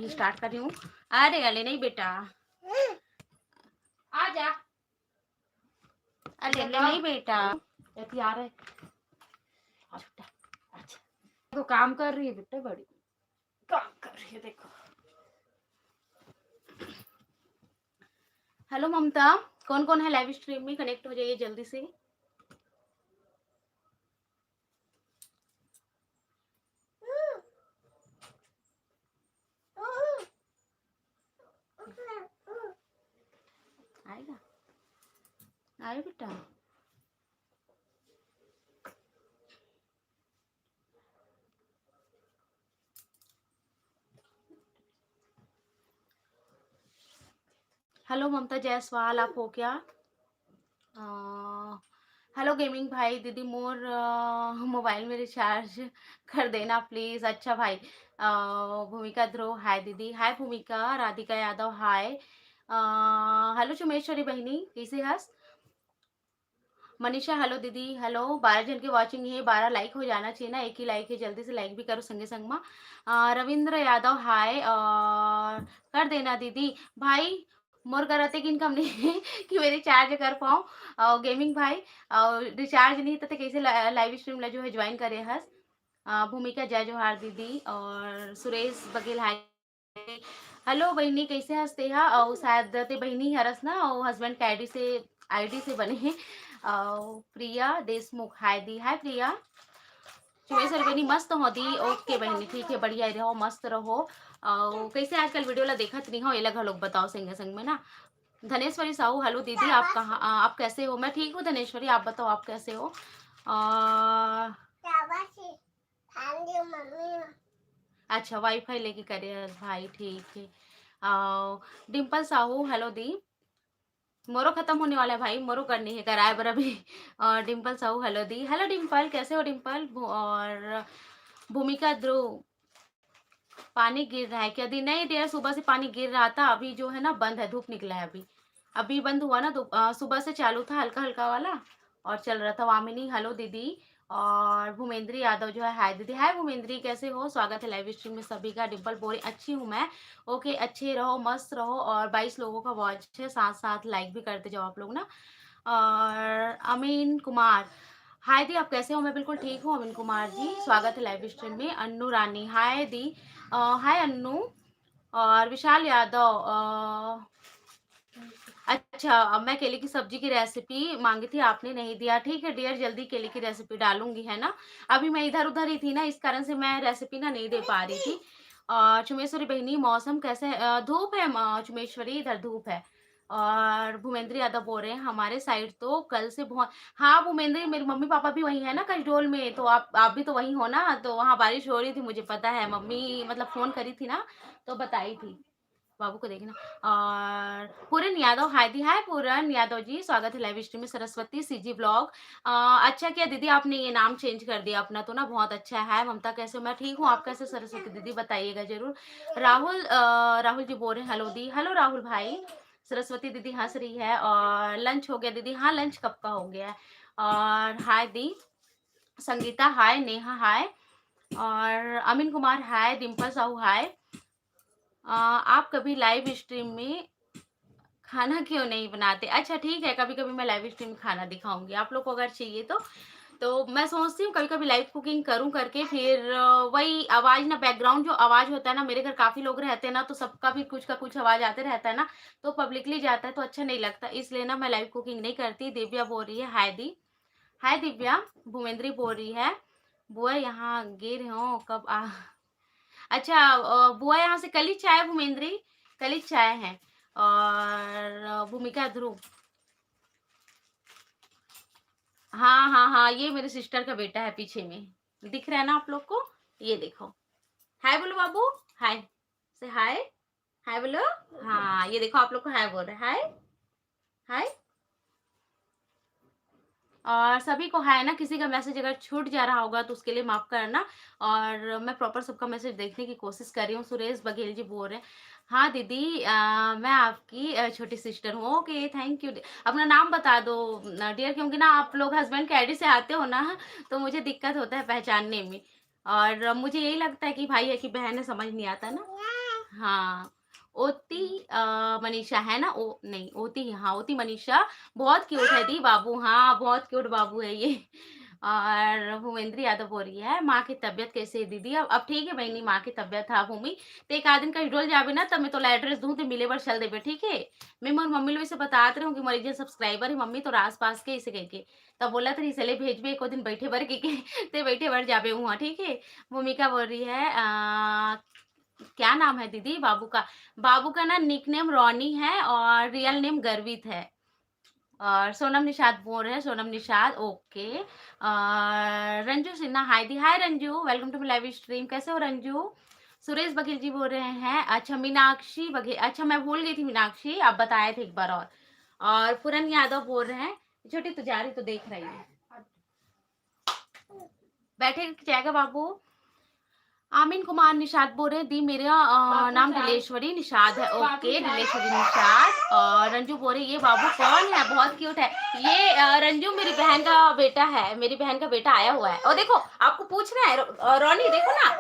अभी स्टार्ट कर रही हूँ। अरे अले नहीं बेटा, आ जा। अले अले नहीं बेटा, अभी आ रहा है। अच्छा, तो काम कर रही है बेटा, बड़ी काम कर रही है। देखो, हेलो ममता, कौन कौन है लाइव स्ट्रीम में? कनेक्ट हो जाइए जल्दी से। आएगा, आए बेटा। हेलो ममता जायसवाल, आप हो क्या? हेलो गेमिंग भाई, दीदी मोर मोबाइल में रिचार्ज कर देना प्लीज। अच्छा भाई। भूमिका ध्रुव हाय दीदी, हाय भूमिका। राधिका यादव हाय। हेलो चुमेश्वरी बहनी, कैसे हंस? मनीषा हेलो दीदी, हेलो। 12 जन की वॉचिंग है, 12 लाइक हो जाना चाहिए ना, एक ही लाइक है, जल्दी से लाइक भी करो संगे संग में। रविंद्र यादव हाय, और कर देना दीदी। भाई मोर करते कि इनकम नहीं कि मैं रिचार्ज कर पाऊँ। गेमिंग भाई, रिचार्ज नहीं तो कैसे लाइव स्ट्रीम ला जो है ज्वाइन करे हस। भूमिका जय जोहार दीदी, और सुरेश बघेल हाय। हेलो बहनी, कैसे हंसते हैं? और शायद ते बहनी हरस ना, और हस्बैंड के आईडी से बने हैं। प्रिया देशमुख हाय दी, हाय प्रिया। चुमेश्वर बहनी मस्त हो दी, ओके बहनी ठीक है, बढ़िया रहो, मस्त रहो। कैसे आजकल वीडियो ला देखत नहीं हो, ये लगा लोग बताओ संग संग में ना। धनेश्वरी साहू हेलो दीदी, आप कहाँ, आप कैसे हो? मैं ठीक हूँ धनेश्वरी, आप बताओ आप कैसे हो? अच्छा, वाईफाई लेके करे भाई, ठीक है। डिम्पल साहू हेलो दी। मोरो खत्म होने वाला है भाई, मोरो करनी है, कराए बर अभी। और डिम्पल साहू हेलो दी, हेलो डिम्पल, कैसे हो डिम्पल? और भूमिका ध्रुव, पानी गिर रहा है क्या दी? नहीं डियर, सुबह से पानी गिर रहा था, अभी जो है ना बंद है, धूप निकला है अभी। अभी बंद हुआ ना, तो सुबह से चालू था हल्का हल्का वाला, और चल रहा था। वामिनी हेलो दीदी। और भूमेंद्री यादव जो है हाय दीदी, हाय भूमेंद्री, कैसे हो? स्वागत है लाइव स्ट्रीम में सभी का। डिम्पल बोरी अच्छी हूँ मैं, ओके, अच्छे रहो, मस्त रहो। और 22 लोगों का वॉच है, साथ साथ लाइक भी करते जाओ आप लोग ना। और अमीन कुमार हाय दी, आप कैसे हो? मैं बिल्कुल ठीक हूँ अमीन कुमार जी, स्वागत है लाइव स्ट्रीम में। अन्नू रानी हाय दी, हाय अन्नू। और विशाल यादव, अच्छा, अब मैं केले की सब्जी की रेसिपी मांगी थी, आपने नहीं दिया, ठीक है डियर, जल्दी केले की रेसिपी डालूंगी, है ना। अभी मैं इधर उधर ही थी ना, इस कारण से मैं रेसिपी ना नहीं दे पा रही थी। चुमेश्वरी बहनी मौसम कैसे है? धूप है चुमेश्वरी, इधर धूप है। और भूमेंद्र यादव बोल रहे हैं हमारे साइड तो कल से बहुत। हाँ भूमेंद्र, मेरे मम्मी पापा भी वही है ना कसडोल में, तो आप भी तो वही हो ना, तो वहाँ बारिश हो रही थी, मुझे पता है, मम्मी मतलब फोन करी थी ना, तो बताई थी। बाबू को देखना। और पूरन यादव हाय दी, हाय पूरन यादव जी, स्वागत है लाइव स्ट्रीम में। सरस्वती सीजी ब्लॉग, अच्छा किया दीदी आपने ये नाम चेंज कर दिया अपना, तो ना बहुत अच्छा है। ममता कैसे? मैं ठीक हूँ, आप कैसे सरस्वती दीदी बताइएगा जरूर। राहुल, राहुल जी बोल रहे हैं हेलो दी, हेलो राहुल भाई। सरस्वती दीदी हंस रही है। और लंच हो गया दीदी? हाँ लंच कब का हो गया है। और हाय दी। संगीता हाय, नेहा हाय। और अमीन कुमार हाय, डिम्पल साहू हाय। आप कभी लाइव स्ट्रीम में खाना क्यों नहीं बनाते? अच्छा ठीक है, कभी कभी मैं लाइव स्ट्रीम में खाना दिखाऊंगी आप लोग को, अगर चाहिए तो मैं सोचती हूँ कभी कभी लाइव कुकिंग करूँ करके, फिर वही आवाज ना, बैकग्राउंड जो आवाज होता है ना, मेरे घर काफी लोग रहते हैं ना, तो सबका भी कुछ का कुछ आवाज आते रहता है ना, तो पब्लिकली जाता है तो अच्छा नहीं लगता, इसलिए ना मैं लाइव कुकिंग नहीं करती। दिव्या बोल रही है हाय दी, हाय दिव्या। भूमेंद्री बोल रही है बुआ यहाँ गिर हो कब आ। अच्छा, बुआ यहाँ से कल ही चाय, भूमेंद्री कल ही चाय है। और भूमिका ध्रुव, हाँ हाँ हाँ, ये मेरे सिस्टर का बेटा है, पीछे में दिख रहा है ना आप लोग को, ये देखो। हाय बोलो बाबू, हाय से हाय, हाय बोलो। हाँ ये देखो, आप लोग को हाय बोल रहे हैं, हाय हाय। और सभी को हाय ना, किसी का मैसेज अगर छूट जा रहा होगा तो उसके लिए माफ करना। और मैं प्रॉपर सबका मैसेज देखने की कोशिश कर रही हूँ। सुरेश बघेल जी बोल रहे हैं हाँ दीदी, मैं आपकी छोटी सिस्टर हूँ, ओके थैंक यू। अपना नाम बता दो डियर, क्योंकि ना आप लोग हस्बैंड के आईडी से आते हो ना, तो मुझे दिक्कत होता है पहचानने में, और मुझे यही लगता है कि भाई है कि बहन है, समझ नहीं आता ना। हाँ, ओती मनीषा है ना? ओ नहीं, ओती हाँ, ओती मनीषा बहुत क्यूट है दी बाबू, हाँ, बहुत क्यूट बाबू है ये। और भूमेंद्र यादव बोल रही है, "माँ की तबीयत कैसी है दीदी?" अब ठीक है बहिनी, माँ की तबीयत हाँ भूमि, तो एक आध दिन कहीं डोल जाबे ना तब मैं तोला एड्रेस दूँ ते मिले बर चल देबे, ठीक है? मैं मोर मम्मी लोग से बतात रहूँ कि मोर एक झन सब्सक्राइबर है मम्मी तोर आस-पास के अइसे कहिके। तब बोलत रही चले भेजबे एको दिन बैठे बर कहिके ते बैठे बर जाबे उहाँ, ठीक है? भूमिका बोल रही है क्या नाम है दीदी बाबू का? बाबू का ना निकनेम रॉनी है और रियल नेम गर्वित है। और सोनम निषाद बोल रहे हैं, Sonam Nishad okay. Ranju Sinha hi di, hi Ranju, welcome to my live stream. कैसे हो रंजू? सुरेश बघेल जी बोल रहे हैं, अच्छा मीनाक्षी बघेल, अच्छा मैं भूल गई थी मीनाक्षी, आप बताए थे एक बार और पूरन यादव बोल रहे हैं, छोटी तू जा रही तो देख रही है। बैठे जाएगा बाबू। आमीन कुमार निषाद बोल रहे हैं, दी मेरा नाम दिलेश्वरी निषाद है, ओके दिलेश्वरी निषाद। और रंजू बोल रही ये बाबू कौन है? बहुत क्यूट है ये। रंजू मेरी बहन का बेटा है, मेरी बहन का बेटा आया हुआ है। और देखो आपको पूछ रहे हैं रोनी, देखो ना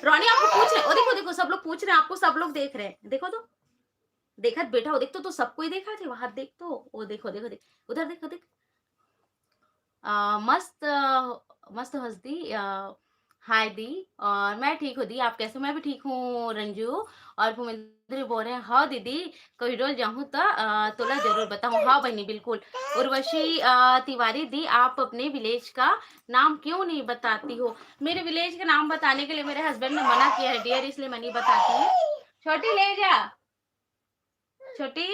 रोनी आपको पूछ रहे हैं, और देखो देखो सब लोग पूछ रहे हैं आपको, सब लोग देख रहे हैं, देखो तो देखा बेटा, वो देख तो सबको ही देखा थे वहां, देख तो वो देखो देखो देख उधर देखो देख मस्त मस्त हँस दी। हाय दी, और मैं ठीक हूँ दी, आप कैसे हो? मैं भी ठीक हूँ रंजू। और भूमेंद्र बोल रहे हैं, हाँ दीदी कभी डोल जाऊँ तो तोला जरूर बताऊँ। हाँ बहनी बिल्कुल। उर्वशी तिवारी दी, आप अपने विलेज का नाम क्यों नहीं बताती हो? मेरे विलेज का नाम बताने के लिए मेरे हस्बैंड ने मना किया है डियर, इसलिए मैं नहीं बताती हूँ। छोटी ले जा, छोटी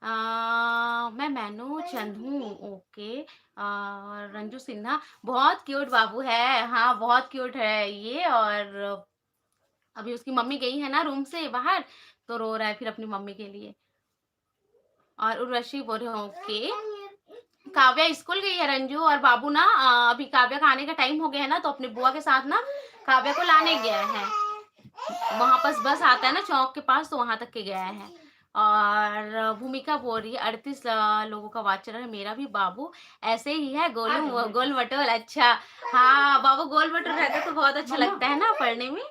मैं मैनू चंद हूँ, ओके। रंजू सिन्हा बहुत क्यूट बाबू है, हाँ बहुत क्यूट है ये। और अभी उसकी मम्मी गई है ना रूम से बाहर, तो रो रहा है फिर अपनी मम्मी के लिए। और उर्वशी बोल रहे हो ओके। काव्या स्कूल गई है रंजू, और बाबू ना अभी काव्या का आने का टाइम हो गया है ना, तो अपने बुआ के साथ ना काव्या को लाने गया है। वहां पास बस आता है ना चौक के पास, तो वहां तक के गया है। और भूमिका बोल रही है 38 लोगों का वाचर है, मेरा भी बाबू ऐसे ही है, गोलू गोल मटोल। अच्छा हाँ बाबू गोल मटोल रहता तो बहुत अच्छा लगता है ना पढ़ने में।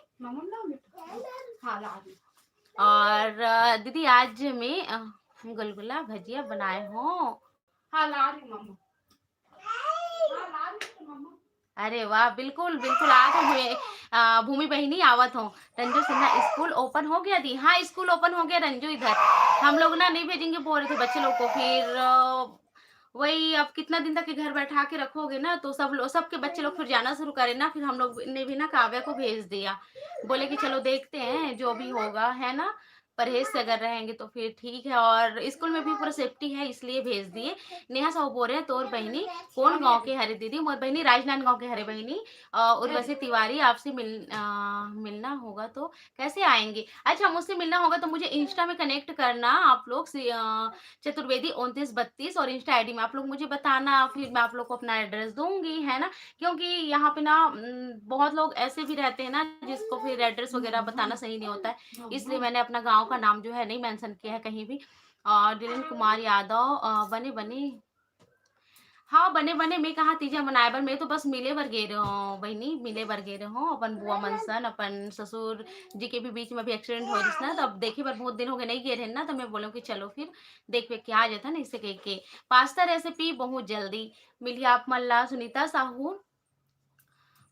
और दीदी आज मैं गुलगुला भजिया बनाए हो। हाँ ला रही मम्मा, अरे वाह बिल्कुल बिल्कुल आ तो भूमि बहिनी आवत हो। रंजू सिन्हा स्कूल ओपन हो गया दी, हाँ स्कूल ओपन हो गया रंजू इधर। हम लोग ना नहीं भेजेंगे बोल रहे थे बच्चे लोग को, फिर वही अब कितना दिन तक के घर बैठा के रखोगे ना, तो सब लोग सबके बच्चे लोग फिर जाना शुरू करे ना, फिर हम लोग ने भी ना काव्या को भेज दिया, बोले कि चलो देखते हैं जो भी होगा है ना, परहेज से अगर रहेंगे तो फिर ठीक है। और स्कूल में भी पूरा सेफ्टी है इसलिए भेज दिए। नेहा साहू बोल रहे हैं तोर बहनी कौन गांव के हरे दीदी? मोर बहनी राजनांदगांव के हरे बहनी। उर्वशी तिवारी आपसे मिलना होगा तो कैसे आएंगे? अच्छा मुझसे मिलना होगा तो मुझे इंस्टा में कनेक्ट करना आप लोग चतुर्वेदी 2932 और इंस्टा आईडी में आप लोग मुझे बताना, फिर मैं आप लोग को अपना एड्रेस दूंगी है ना, क्योंकि यहाँ पे ना बहुत लोग ऐसे भी रहते हैं ना जिसको फिर एड्रेस वगैरह बताना सही नहीं होता है, इसलिए मैंने अपना गांव का नाम जो है नहीं मेंशन किया है कहीं भी। और दिलीन कुमार यादव बने बने, हाँ बने बने मैं कहा तीजा मनाए बर, मैं तो बस मिले बर गे रहो बहनी, मिले बर गे रहो अपन बुआ मनसन अपन ससुर जी के भी बीच में भी एक्सीडेंट हो रही ना, तब देखे बर बहुत दिन हो गए नहीं गए रहे ना, तो मैं बोलो कि चलो फिर देख के क्या आ जाता ना, इसे कह के पास्ता रेसिपी बहुत जल्दी मिली। आप मल्ला सुनीता साहू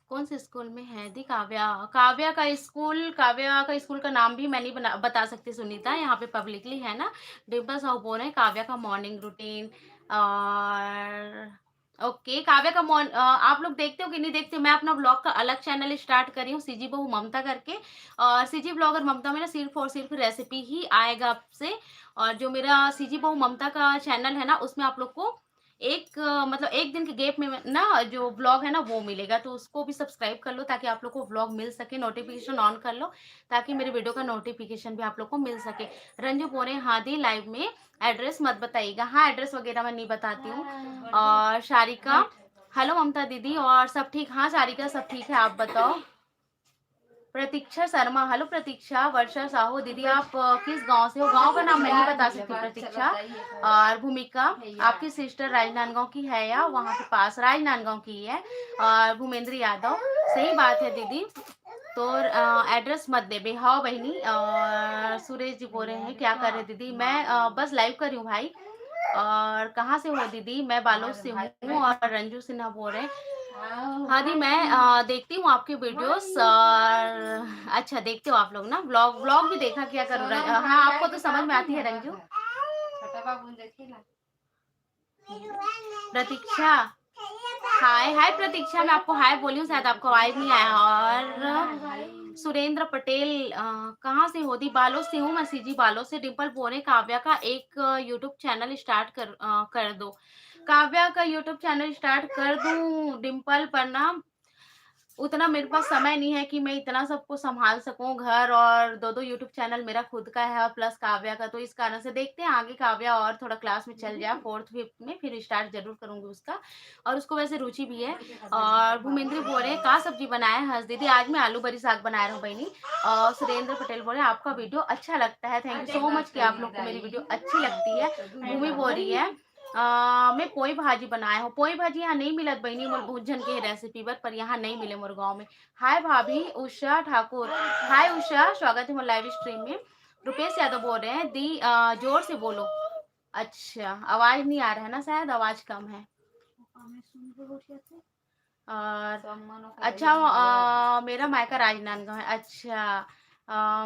कौन से स्कूल में है दी? काव्या, काव्या का स्कूल का नाम भी मैं नहीं बता सकती सुनीता, यहाँ पे पब्लिकली है ना। डिम्पल साहू बोल रहे हैं काव्या का मॉर्निंग रूटीन। और ओके काव्या का आप लोग देखते हो कि नहीं देखते? मैं अपना ब्लॉग का अलग चैनल स्टार्ट करी हूँ, सीजी बहू ममता करके। और सीजी ब्लॉगर ममता में ना सिर्फ और सिर्फ रेसिपी ही आएगा आपसे। और जो मेरा सीजी बहू ममता का चैनल है ना, उसमें आप लोग को मतलब एक दिन के गैप में ना जो ब्लॉग है ना वो मिलेगा, तो उसको भी सब्सक्राइब कर लो ताकि आप लोग को ब्लॉग मिल सके, नोटिफिकेशन ऑन कर लो ताकि मेरे वीडियो का नोटिफिकेशन भी आप लोग को मिल सके। रंजू बोरे हाँ दी लाइव में एड्रेस मत बताइएगा, हाँ एड्रेस वगैरह मैं नहीं बताती हूँ। और शारिका हेलो ममता दीदी, और सब ठीक? हाँ शारिका सब ठीक है, आप बताओ। प्रतीक्षा शर्मा हेलो प्रतीक्षा। वर्षा साहू दीदी आप किस गांव से हो? गांव का नाम मैं नहीं बता सकती प्रतीक्षा। और भूमिका आपकी सिस्टर राजनांदगांव की है या वहां के पास? राजनांदगांव की है। और भूमेंद्र यादव सही बात है दीदी, तो एड्रेस मत दे बे। हाँ बहिनी, सुरेश जी बोल रहे हैं क्या कर रहे दीदी? मैं बस लाइव कर रही हूँ भाई। और कहाँ से हो दीदी? मैं बालोद से हूँ। और रंजू सिन्हा बोल रहे हैं हाँ दी, मैं देखती हूँ आपके वीडियोस। और अच्छा देखते हो आप लोग ना? व्लॉग व्लॉग भी देखा क्या करूँ? हाँ आपको तो समझ में आती है रंजू। प्रतीक्षा, हाय हाय प्रतीक्षा, मैं आपको हाय बोली हूँ, शायद आपको आवाज नहीं आया। और सुरेंद्र पटेल कहाँ से हो दी? बालों से हूँ मैं, सीजी बालों से। डिम्पल बोरे काव्या का एक यूट्यूब चैनल स्टार्ट कर दो। काव्या का यूट्यूब चैनल स्टार्ट कर दूं डिम्पल, पर ना उतना मेरे पास समय नहीं है कि मैं इतना सबको संभाल सकूं। घर और दो दो यूट्यूब चैनल मेरा खुद का है और प्लस काव्या का। तो इस कारण से देखते हैं आगे काव्या और थोड़ा क्लास में चल जाए, फोर्थ फिफ्थ में, फिर स्टार्ट जरूर करूंगी उसका। और उसको वैसे रुचि भी है। और भूमेंद्र बोले का सब्जी बनाया? हंस दीदी, आज मैं आलू बरी साग बना रहा हूँ बहनी। और सुरेंद्र पटेल बोले आपका वीडियो अच्छा लगता है, थैंक यू सो मच कि आप लोग को मेरी वीडियो अच्छी लगती है। भूमि बोल रही है मैं पोई भाजी बनाया हूँ। पोई भाजी यहाँ नहीं मिलत बहनी मोर बहुत जन के रेसिपी पर यहाँ नहीं मिले मोर गाँव में। हाय भाभी उषा ठाकुर, हाय उषा, स्वागत है मोर लाइव स्ट्रीम में। रुपेश यादव बोल रहे हैं दी जोर से बोलो। अच्छा आवाज नहीं आ रहा है ना, शायद आवाज कम है। और अच्छा मेरा मायका राजनांदगांव है। अच्छा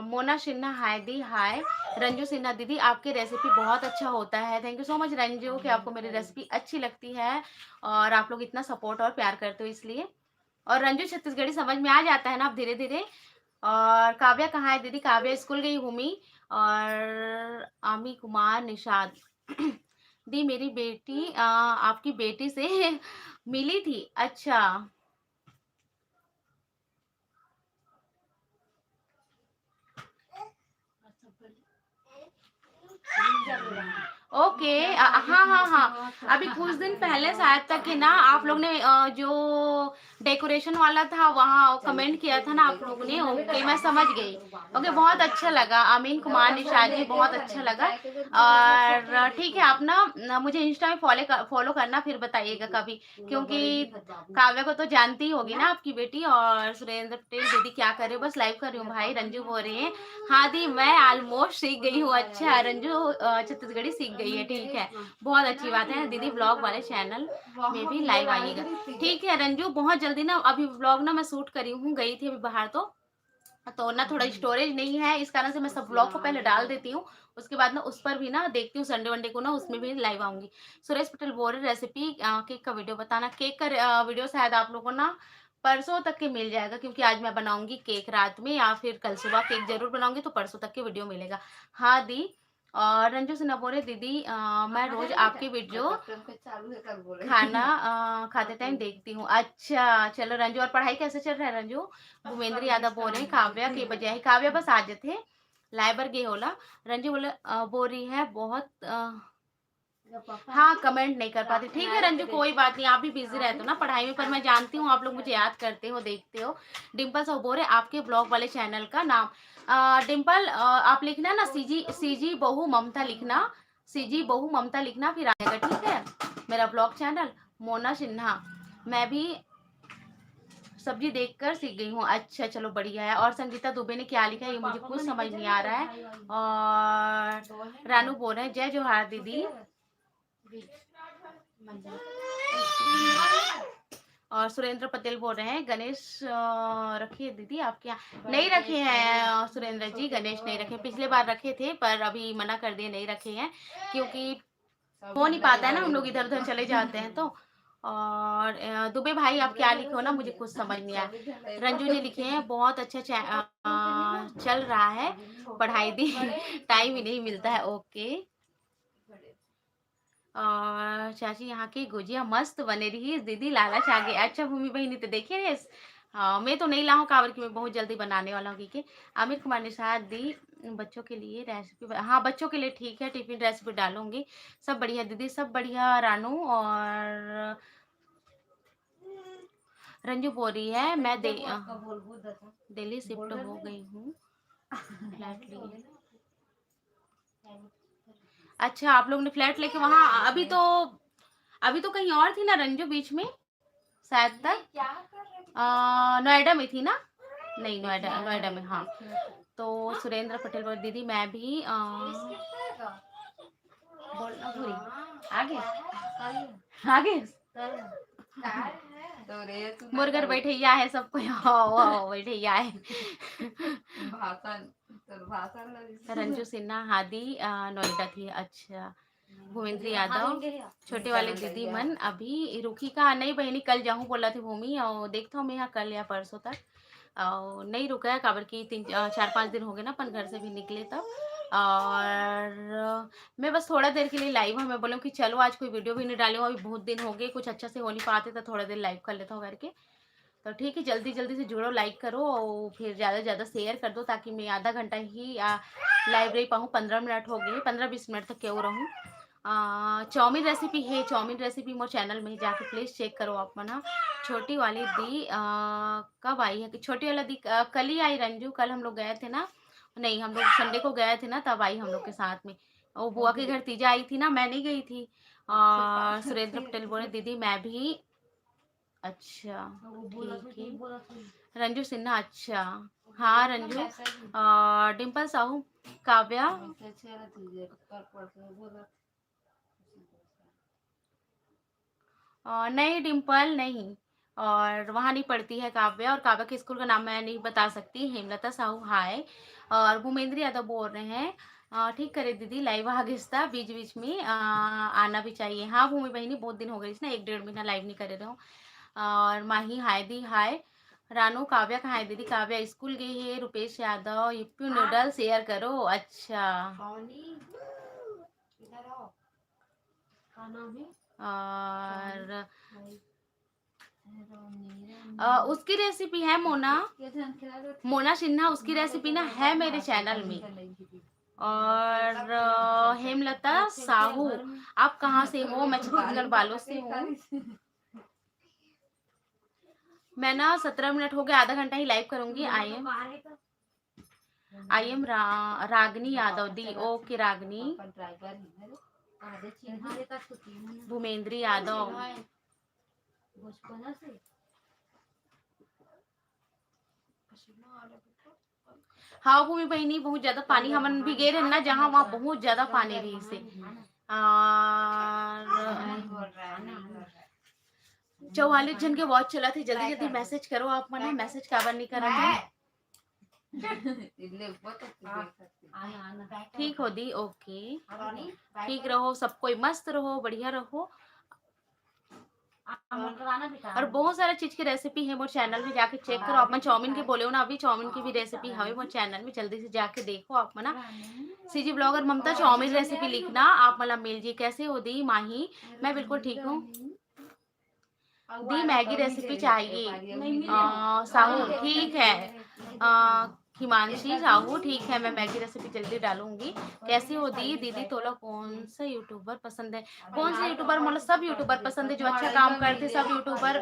मोना सिन्हा हाय दी, हाय। रंजू सिन्हा दीदी आपकी रेसिपी बहुत अच्छा होता है, thank you so much Ranju कि आपको मेरी रेसिपी अच्छी लगती है और आप लोग इतना सपोर्ट और प्यार करते हो इसलिए। और रंजू छत्तीसगढ़ी समझ में आ जाता है ना अब धीरे धीरे। और काव्या कहाँ है दीदी? काव्या स्कूल गई भूमि। और आमी कुमार निषाद दी मेरी बेटी आपकी बेटी से मिली थी। अच्छा ओके हाँ हाँ हाँ, अभी कुछ दिन पहले शायद तक कि ना आप लोग ने जो डेकोरेशन वाला था वहाँ कमेंट किया था ना आप लोगों ने। ओके मैं समझ गई। ओके बहुत अच्छा लगा, अमीन कुमार निषाद जी बहुत अच्छा लगा। और ठीक है आप ना मुझे इंस्टा में फॉलो करना, फिर बताइएगा कभी, क्योंकि काव्या को तो जानती ही होगी ना आपकी बेटी। और सुरेंद्र पटेल दीदी क्या कर रहे हो? बस लाइव कर रही हूँ भाई। रंजू बोल रही है हाँ दी मैं ऑलमोस्ट सीख गई हूँ। अच्छा रंजू छत्तीसगढ़ी सीख गई है, ठीक है बहुत अच्छी बात है। दीदी ब्लॉग वाले चैनल में भी लाइव आइएगा, ठीक है रंजू। बहुत जल्दी ना अभी ब्लॉग ना मैं शूट करी हूँ, गई थी अभी बाहर तो ना थोड़ा स्टोरेज नहीं है, इस कारण से मैं सब ब्लॉग को पहले डाल देती हूँ। उसके बाद ना उस पर भी ना देखती हूँ, संडे वनडे को ना उसमें भी लाइव आऊंगी। सुरेश पटेल बोल रहे रेसिपी केक का वीडियो बताना। केक का वीडियो शायद आप लोगों को ना परसों तक के मिल जाएगा, क्योंकि आज मैं बनाऊंगी केक रात में या फिर कल सुबह केक जरूर बनाऊंगी, तो परसों तक के वीडियो मिलेगा। हाँ दी। और रंजू सिन्हा बोले दीदी मैं रोज आपकी वीडियो खाना खाते टाइम देखती हूँ। अच्छा चलो रंजू, और पढ़ाई कैसे चल रहा है रंजू? भूमेंद्र यादव बोल रहे हैं काव्या के बजाय, काव्या बस आज थे लाइबर गे होला। रंजू बोले बोल रही है बहुत हाँ कमेंट नहीं कर पाती, ठीक है रंजू कोई बात नहीं, आप भी बिजी रहते हो ना पढ़ाई में, पर मैं जानती हूँ आप लोग मुझे याद करते हो देखते हो। डिम्पल सब बोल रहे आपके ब्लॉग वाले चैनल का नाम डिम्पल आप लिखना ना सीजी सीजी बहू ममता लिखना, सीजी बहू ममता लिखना फिर आएगा, ठीक है मेरा ब्लॉग चैनल। मोना सिन्हा मैं भी सब्जी देखकर सीख गई हूँ। अच्छा चलो बढ़िया है। और संगीता दुबे ने क्या लिखा है ये मुझे कुछ समझ नहीं आ रहा है। और रानू बोल रहे हैं जय जोहार दीदी। और सुरेंद्र पटेल बोल रहे हैं गणेश रखिए दीदी आपके यहाँ? नहीं रखे हैं सुरेंद्र जी, गणेश नहीं रखे, पिछले बार रखे थे पर अभी मना कर दिए, नहीं रखे हैं क्योंकि हो नहीं पाता है ना, हम लोग इधर उधर चले जाते हैं तो। और दुबे भाई आप क्या लिखे हो ना मुझे कुछ समझ नहीं आया। रंजू जी लिखे हैं बहुत अच्छा चल रहा है पढ़ाई दी टाइम ही नहीं मिलता है। ओके और चाची यहाँ की गुजिया मस्त बने रही दीदी, लालच आ गई। अच्छा भूमि बहनी तो देखिए रे हाँ मैं तो नहीं लाऊं काबर की मैं बहुत जल्दी बनाने वाला हूँ, क्योंकि आमिर कुमार निषाद दी बच्चों के लिए रेसिपी, हाँ बच्चों के लिए ठीक है टिफिन रेसिपी डालूंगी। सब बढ़िया दीदी सब बढ़िया रानू। और रंजू बोल रही है मैं दिल्ली शिफ्ट हो गई हूँ फ्लैट लिए। अच्छा आप लोग ने फ्लैट लेके वहाँ, अभी तो कहीं और थी ना रंजू बीच में शायद तक नोएडा में थी ना? नहीं, नोएडा नोएडा में, हाँ। तो सुरेंद्र पटेल बोले दीदी मैं भी बोलना पूरी आगे आगे मुर्गर बैठैया है सबको, हो बैठैया है। रंजू सिन्हा हादी नोएडा थी, अच्छा। भूमेंद्र यादव छोटे वाले दीदी मन अभी रुकी का नहीं बहनी, कल जाऊँ बोला थी भूमि, और देखता हूँ मैं यहाँ कल या परसों तक। और नहीं रुका है काबर की 4-5 दिन हो गए ना अपन घर से भी निकले तब। और मैं बस थोड़ा देर के लिए लाइव हूँ, मैं बोलूँ कि चलो आज कोई वीडियो भी नहीं डाली हूँ, अभी बहुत दिन हो गए, कुछ अच्छा से हो नहीं पाते, तो थोड़ा देर लाइव कर लेता हूँ करके। तो ठीक है, जल्दी जल्दी से जुड़ो, लाइक करो और फिर ज़्यादा से ज़्यादा शेयर कर दो, ताकि मैं आधा घंटा ही लाइव रह पाऊँ। 15 मिनट हो गए, 15-20 मिनट तक क्यों रहूँ। चाउमीन रेसिपी है, चाउमीन रेसिपी मोर चैनल में जाके प्लीज़ चेक करो आप मना। छोटी वाली दी कब आई है कि छोटी वाला दी कल ही आई रंजू, कल हम लोग गए थे ना, नहीं हम लोग संडे को गए थे ना, तब आई हम लोग के साथ में। वो बुआ के घर तीजा आई थी ना, मैं नहीं गई थी। और सुरेंद्र पटेल बोले दीदी मैं भी, अच्छा ठीक है। रंजू सिन्हा, अच्छा हाँ रंजू। डिम्पल साहू, काव्या नहीं डिम्पल नहीं, और वहाँ नहीं पढ़ती है काव्या, और काव्या के स्कूल का नाम मैं नहीं बता सकती। हेमलता साहू हाय, और भूमेंद्र यादव बोल रहे हैं ठीक करे दीदी लाइव आ घिसता बीच बीच में आना भी चाहिए। हाँ भूमि बहनी बहुत दिन हो गई ना, 1-1.5 महीना लाइव नहीं करे रहे हो। और माही हाय दी हाय। रानू काव्या कहाँ है दीदी, काव्या स्कूल गई है। Rupesh Yadav UP noodle share करो, अच्छा। और उसकी रेसिपी है मोना, मोना सिन्हा, उसकी रेसिपी ना है मेरे चैनल में। और हेमलता साहू, आप कहाँ से हो? मैं छत्तीसगढ़ बालों से हूँ। मैं ना 17 मिनट हो गए, आधा घंटा ही लाइव करूंगी। आई एम रागनी यादव दी, ओके रागनी। भूमेंद्र यादव, हाँ भूमि बहनी बहुत ज्यादा पानी हमन भी गए रहे ना जहाँ, वहाँ बहुत ज्यादा पानी रही से। और 44 जन के वॉच चला थी, जल्दी जल्दी मैसेज करो आप मना, मैसेज काबर नहीं कर रहे थे। ठीक हो दी, ओके ठीक रहो, सब कोई मस्त रहो, बढ़िया रहो। और बहुत सारा चीज की रेसिपी है मोर चैनल में, जाके चेक करो आप। मैं चाउमीन की बोले हो ना, अभी चाउमीन की भी रेसिपी है मोर चैनल में, जल्दी से जाके देखो आप मना। सीजी ब्लॉगर ममता चाउमीन रेसिपी लिखना आप मला मिल जी। कैसे हो दी माही? मैं बिल्कुल ठीक हूँ दी। मैगी रेसिपी चाहिए साहू, ठीक है। हिमांशी साहू, ठीक है, मैं मैगी रेसिपी जल्दी डालूंगी। कैसी हो दी? दीदी तोला कौन सा यूट्यूबर पसंद है? कौन सा यूट्यूबर? मतलब सब यूट्यूबर पसंद है, जो अच्छा काम करते सब यूट्यूबर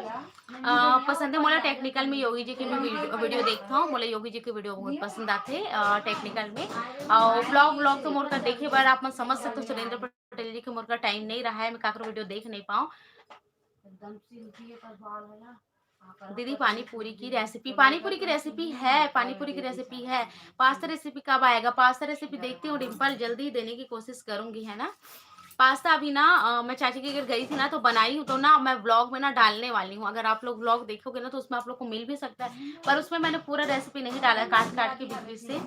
पसंद है। मोला टेक्निकल में योगी जी की भी वीडियो देखता हूँ, मोला योगी जी के वीडियो बहुत पसंद आते टेक्निकल में। और व्लॉग तो मोर का देखे बार आप मन समझ सकते हो, सुरेंद्र पटेल जी के मोर का टाइम नहीं रहा है, मैं काकर वीडियो देख नहीं पाऊँ। दीदी पानी पूरी की रेसिपी, पानी पूरी की रेसिपी है, पानी पूरी की रेसिपी है। पास्ता रेसिपी कब आएगा? पास्ता रेसिपी देखती हूँ डिम्पल, जल्दी देने की कोशिश करूंगी, है ना। पास्ता अभी ना मैं चाची के घर गई थी ना, तो बनाई हूँ, तो ना मैं व्लॉग में ना डालने वाली हूँ। अगर आप लोग व्लॉग देखोगे ना, तो उसमें आप लोग को मिल भी सकता है, पर उसमें मैंने पूरा रेसिपी नहीं डाला, काट काट के बीच बीच से।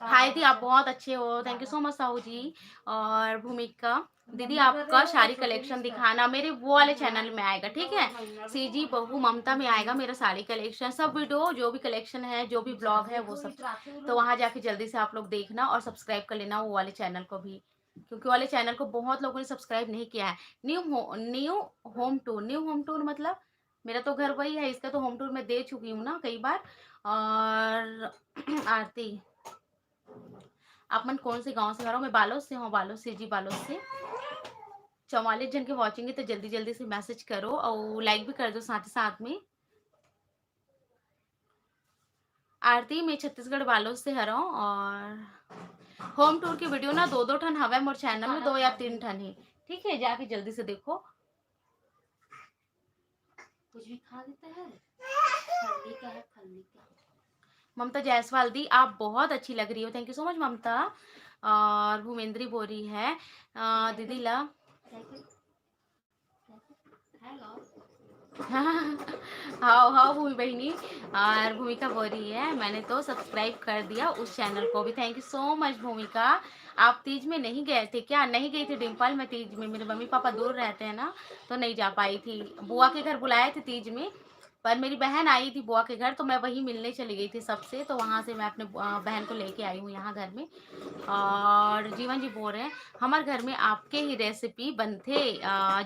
हाय दी, आप बहुत अच्छे हो, thank you so much Sahu ji. और भूमिका दीदी आपका साड़ी कलेक्शन दिखाना, मेरे वो वाले चैनल में आएगा, ठीक है। सीजी बहू ममता में आएगा मेरा साड़ी कलेक्शन, सब वीडियो जो भी कलेक्शन है, जो भी ब्लॉग है, वो सब। तो वहां जाके जल्दी से आप लोग देखना और सब्सक्राइब कर लेना वो वाले चैनल को भी, क्योंकि वाले चैनल को बहुत लोगों ने सब्सक्राइब नहीं किया है। न्यू होम टूर मतलब मेरा तो घर वही है, इसका तो होम टूर मैं दे चुकी हूँ ना कई बार। और आरती, आप मन कौन से गांव से हो? मैं बालोद से हूँ, बालोद से जी, बालोद से। 44 जन के वॉचिंग है, तो जल्दी जल्दी से मैसेज करो और लाइक भी कर दो साथ ही साथ में। आरती, मैं छत्तीसगढ़ बालोद से हर हूँ। और होम टूर की वीडियो ना 2-2 ठन हवे मोर चैनल में, 2 या 3 ठन है, ठीक है, जाके जल्दी से देखो। कुछ भी खा देता है। ममता जायसवाल दी, आप बहुत अच्छी लग रही हो, थैंक यू सो मच ममता। और भूमेंद्री बोरी है दीदी ला हाउ हाउ भूमि बहिनी। और भूमिका बोल रही है मैंने तो सब्सक्राइब कर दिया उस चैनल को भी, थैंक यू सो मच भूमिका। आप तीज में नहीं गए थे क्या? नहीं गई थी डिम्पल, मैं तीज में, मेरे मम्मी पापा दूर रहते हैं ना, तो नहीं जा पाई थी। बुआ के घर बुलाए थे तीज में, पर मेरी बहन आई थी बुआ के घर, तो मैं वहीं मिलने चली गई थी सबसे, तो वहां से मैं अपने बहन को लेके आई हूँ यहाँ घर में। और जीवन जी बोल रहे हैं हमारे घर में आपके ही रेसिपी बनते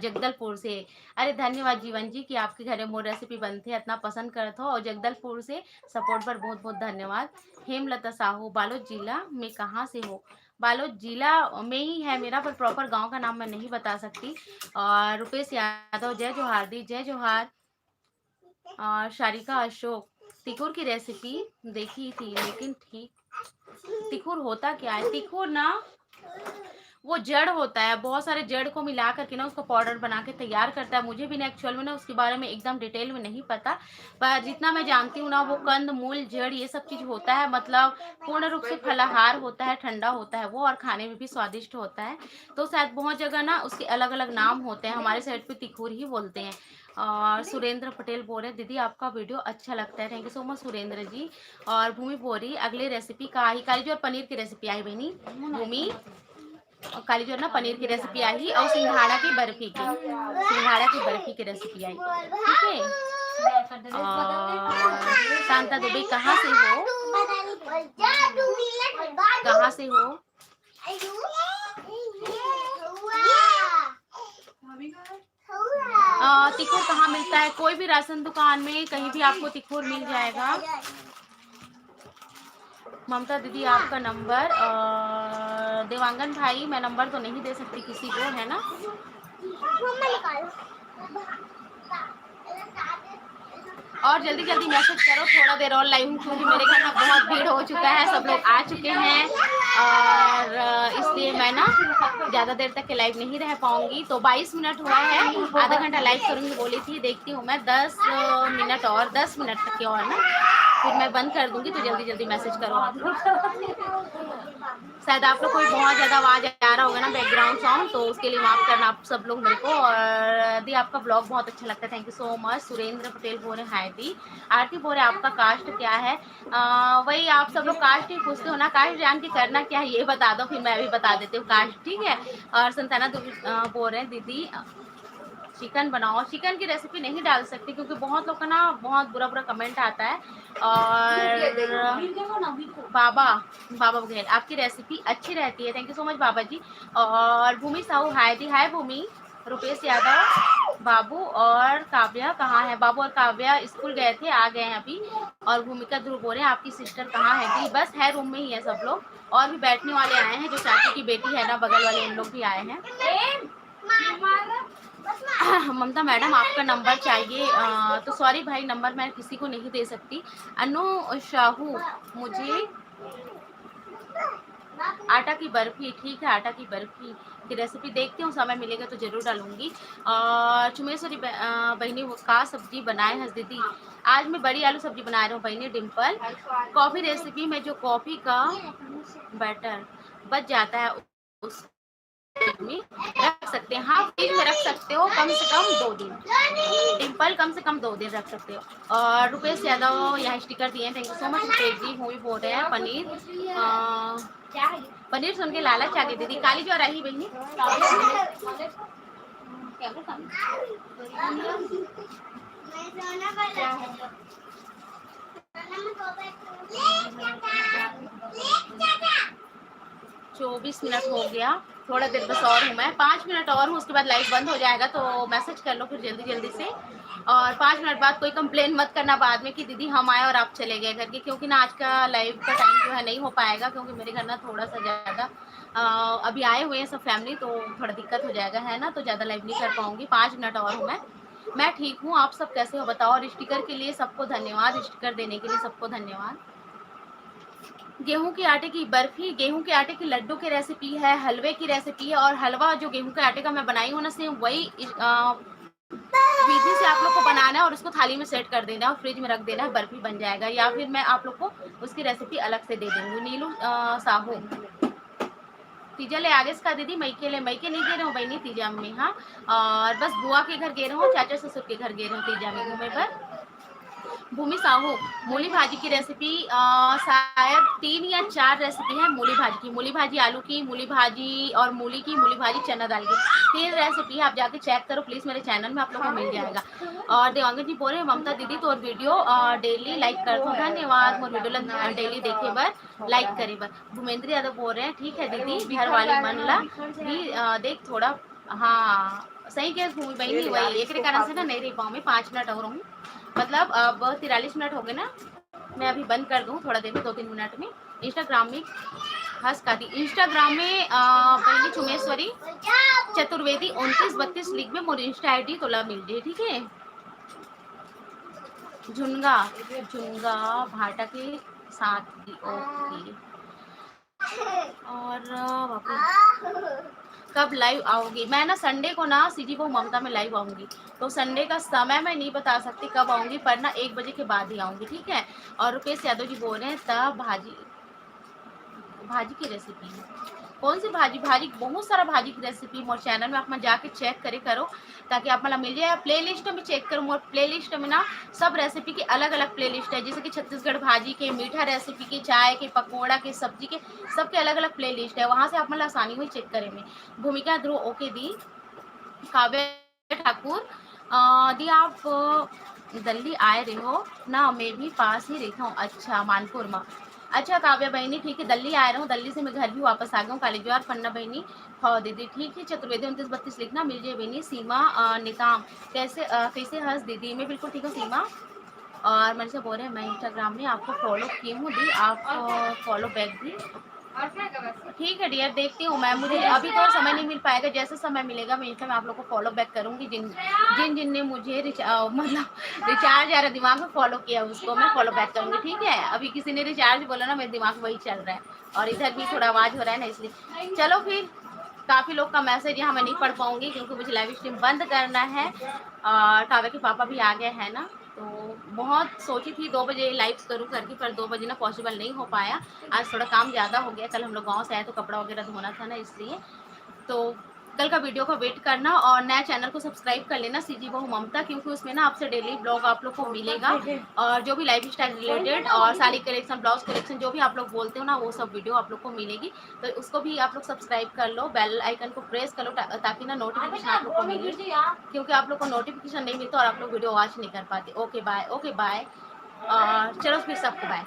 जगदलपुर से। अरे धन्यवाद जीवन जी कि आपके घर में मोर रेसिपी बनते इतना पसंद करते हो, और जगदलपुर से सपोर्ट पर बहुत बहुत धन्यवाद। हेमलता साहू, बालोद जिला में कहाँ से हो? बालोद जिला में ही है मेरा, पर प्रॉपर गांव का नाम मैं नहीं बता सकती। और रुपेश यादव, जय जोहार दी, जय जोहार। और शारिका अशोक, तिकुर की रेसिपी देखी थी लेकिन ठीक, तिकुर होता क्या है? तिकुर ना वो जड़ होता है, बहुत सारे जड़ को मिला करके ना उसको पाउडर बना के तैयार करता है। मुझे भी ना एक्चुअल में ना उसके बारे में एकदम डिटेल में नहीं पता, पर जितना मैं जानती हूँ ना वो कंद मूल जड़ ये सब चीज होता है, मतलब पूर्ण रूप से फलाहार होता है, ठंडा होता है वो, और खाने में भी स्वादिष्ट होता है। तो शायद बहुत जगह ना उसके अलग अलग नाम होते हैं, हमारे साइड पे तिखुर ही बोलते हैं। और सुरेंद्र पटेल बोल रहे दीदी आपका वीडियो अच्छा लगता है, thank you so much Surendra ji. और भूमि बोरी अगले रेसिपी का ही, काली जी और पनीर की रेसिपी आई बहनी भूमि, काली जो ना पनीर की रेसिपी आई, और सिंघाड़ा की बर्फी की, सिंघाड़ा की बर्फी की रेसिपी आई, ठीक है। और शांता दुबे कहाँ से हो? कहाँ से हो? तिखुर कहाँ मिलता है? कोई भी राशन दुकान में कहीं भी आपको तिखुर मिल जाएगा। ममता दीदी आपका नंबर, देवांगन भाई मैं नंबर तो नहीं दे सकती किसी को, है ना। और जल्दी जल्दी मैसेज करो, थोड़ा देर और लाइव हूँ क्योंकि मेरे घर में बहुत भीड़ हो चुका है, सब लोग आ चुके हैं, और इसलिए मैं ना ज़्यादा देर तक के लाइव नहीं रह पाऊंगी। तो 22 मिनट हुआ है, आधा घंटा लाइव करूंगी बोली थी, देखती हूँ मैं 10 मिनट और 10 मिनट तक की और ना, फिर मैं बंद कर दूंगी। तो जल्दी जल्दी मैसेज करो आप लोग। शायद आप लोग कोई बहुत ज़्यादा आवाज़ आ रहा होगा ना बैकग्राउंड सॉन्ग, तो उसके लिए माफ़ करना आप सब लोग मेरे को। और दी आपका ब्लॉग बहुत अच्छा लगता है, thank you so much. Surendra Patel बोल रहे हाय दी। आरती बोल रहे आपका कास्ट क्या है? वही आप सब लोग कास्ट ही पूछते हो ना, कास्ट जान के करना क्या है ये बता दो, फिर मैं भी बता देती हूँ कास्ट, ठीक है। और संताना बोल रहे हैं दीदी चिकन बनाओ, चिकन की रेसिपी नहीं डाल सकती क्योंकि बहुत लोग का ना बहुत बुरा बुरा कमेंट आता है। और बाबा बाबा बघेल आपकी रेसिपी अच्छी रहती है, थैंक यू सो मच बाबा जी। और भूमि साहू हाय दी, हाय भूमि। रुपेश यादव, बाबू और काव्या कहाँ है? बाबू और काव्या स्कूल गए थे, आ गए हैं अभी। और भूमिका ध्रुव बोल रहे हैं आपकी सिस्टर कहाँ है? दी बस है रूम में ही है सब लोग, और भी बैठने वाले आए हैं, जो चाची की बेटी है ना बगल वाले, उन लोग भी आए हैं। ममता मैडम आपका नंबर चाहिए, तो सॉरी भाई नंबर मैं किसी को नहीं दे सकती। अनु शाहू, मुझे आटा की बर्फी, ठीक है आटा की बर्फी की रेसिपी देखती हूँ, समय मिलेगा तो जरूर डालूंगी। और चुमेश्वरी बहनी का सब्जी बनाए हंस दीदी, आज मैं बड़ी आलू सब्जी बना रही हूँ बहनी डिम्पल। कॉफ़ी रेसिपी में जो कॉफ़ी का बैटर बच जाता है उस में रख सकते हैं, हाँ फ्रिज में रख सकते हो कम से कम 2 दिन, डिम्पल कम से कम 2 दिन रख सकते हो। और रुपेश यादव यहाँ स्टिकर दिए हैं, thank you so much Rupesh ji. Movie बोल रहे हैं पनीर, पनीर सुन के लालच आ गई दीदी। काली जो रही बहनी चौबीस मिनट हो गया, थोड़ा देर बस और हूँ मैं, 5 मिनट और हूँ, उसके बाद लाइव बंद हो जाएगा, तो मैसेज कर लो फिर जल्दी जल्दी से। और 5 मिनट बाद कोई कंप्लेन मत करना बाद में कि दीदी हम आए और आप चले गए करके, क्योंकि ना आज का लाइव का टाइम जो है नहीं हो पाएगा, क्योंकि मेरे घर ना थोड़ा सा ज़्यादा अभी आए हुए हैं सब फैमिली, तो थोड़ा दिक्कत हो जाएगा है ना, तो ज़्यादा लाइव नहीं कर पाऊँगी। 5 मिनट और हूँ मैं ठीक हूँ, आप सब कैसे हो बताओ। और स्टिकर के लिए सबको धन्यवाद, स्टिकर देने के लिए सबको धन्यवाद। गेहूं के आटे की बर्फी, गेहूं के आटे की लड्डू की रेसिपी है, हलवे की रेसिपी है, और हलवा जो गेहूं के आटे का मैं बनाई हूँ ना सेम वही विधि से आप लोग को बनाना है और उसको थाली में सेट कर देना है और फ्रिज में रख देना है, बर्फी बन जाएगा। या फिर मैं आप लोग को उसकी रेसिपी अलग से दे दूंगी। नीलू साहू तीजा ले आगे का दीदी, मई के नहीं गे रहे हूँ बहनी तीजा में। हाँ, और बस बुआ के घर गे रहे हूँ, चाचा ससुर के घर गे रहे हूँ तीजा में घूमे पर। भूमि साहू मूली भाजी की रेसिपी, शायद 3 या 4 रेसिपी है मूली भाजी की। मूली भाजी आलू की, मूली भाजी और मूली की, मूली भाजी चना दाल की, 3 रेसिपी है। आप जाके चेक करो प्लीज, मेरे चैनल में आप लोगों को मिल जाएगा। और देवांगन जी बोल रहे हैं ममता दीदी तो वीडियो डेली लाइक कर दो, धन्यवाद। मोर वीडियो डेली देखे बर, लाइक करे बर। भूमेंद्र यादव बोल रहे हैं ठीक है दीदी, घर वाली मन ला भी देख थोड़ा। हाँ सही कह भूमि बहनी, वही एक कारण से ना नहीं रही पाऊँ मैं, 5 मिनट और हूँ, मतलब अब 43 मिनट हो गए ना। मैं अभी बंद कर दूँ थोड़ा देर में, 2-3 मिनट में। इंस्टाग्राम में हंस का दी, इंस्टाग्राम में पहली चुमेश्वरी चतुर्वेदी 2932 लिख में मोर इंस्टा आईडी तो ला मिल जाए, ठीक है। झुनगा झुनगा भाटा के साथ भी ओके। और कब लाइव आओगी? मैं ना संडे को ना सीजी वो ममता में लाइव आऊंगी, तो संडे का समय मैं नहीं बता सकती कब आऊंगी, पर ना 1 बजे के बाद ही आऊंगी, ठीक है। और रुपेश यादव जी बोल रहे हैं तब भाजी भाजी की रेसिपी कौन सी भाजी? भाजी बहुत सारा भाजी की रेसिपी मोर चैनल में आप में जाके चेक करे करो, ताकि आप मतलब मिल जाए। प्ले लिस्ट में चेक करो, मोर प्ले लिस्ट में ना सब रेसिपी की अलग अलग प्ले लिस्ट है, जैसे कि छत्तीसगढ़ भाजी के, मीठा रेसिपी के, चाय के, पकौड़ा के, सब्जी के, सबके अलग अलग प्ले लिस्ट है, वहाँ से आप मतलब आसानी हुई चेक करे में। भूमिका ध्रुव ओके दी। काव्य ठाकुर दी आप दिल्ली आए रहे हो ना? मैं भी पास ही रहता हूँ। अच्छा मानपुर में। अच्छा काव्या बहनी ठीक है, दिल्ली आ रहा हूँ, दिल्ली से मैं घर भी वापस आ गया हूँ। काली ज्वार पन्ना बहनी हाँ दीदी ठीक है। चतुर्वेदी 2932 लिखना मिल जाए बहनी। सीमा निकाम कैसे हंस दीदी? मैं बिल्कुल ठीक हूँ सीमा। और मेरे से बोल रहे हैं मैं इंस्टाग्राम में आपको फॉलो की हूँ दी, आप फॉलो बैक दी। ठीक है डियर, देखती हूँ मैं, मुझे अभी तो समय नहीं मिल पाएगा, जैसे समय मिलेगा मैं इंस्टा में आप लोग को फॉलो बैक करूंगी। जिन ने मुझे मतलब रिचार्ज आ रहा दिमाग में फॉलो किया उसको मैं फॉलो बैक करूंगी, ठीक है। अभी किसी ने रिचार्ज बोला ना, मेरे दिमाग में वही चल रहा है, और इधर भी थोड़ा आवाज हो रहा है ना, इसलिए। चलो फिर, काफी लोग का मैसेज यहाँ मैं नहीं पढ़ पाऊंगी क्योंकि मुझे लाइव स्ट्रीम बंद करना है। काव्या के पापा भी आ गए हैं ना, तो बहुत सोची थी 2 बजे लाइव करूँ करके, पर 2 बजे ना पॉसिबल नहीं हो पाया। आज थोड़ा काम ज़्यादा हो गया, कल हम लोग गाँव से आए तो कपड़ा वगैरह धोना था ना, इसलिए। तो कल का वीडियो का वेट करना, और नया चैनल को सब्सक्राइब कर लेना सीजी बहू ममता, क्योंकि उसमें ना आपसे डेली ब्लॉग आप लोग को मिलेगा, और जो भी लाइफ स्टाइल रिलेटेड और साड़ी कलेक्शन, ब्लाउज कलेक्शन, जो भी आप लोग बोलते हो ना, वो सब वीडियो आप लोग को मिलेगी। तो उसको भी आप लोग सब्सक्राइब कर लो, बेल आइकन को प्रेस कर लो, ताकि ना नोटिफिकेशन आप लोग को मिले, क्योंकि आप लोग को नोटिफिकेशन नहीं मिलता और आप लोग वीडियो वॉच नहीं कर पाते। ओके बाय, ओके बाय, चलो फिर सबको बाय।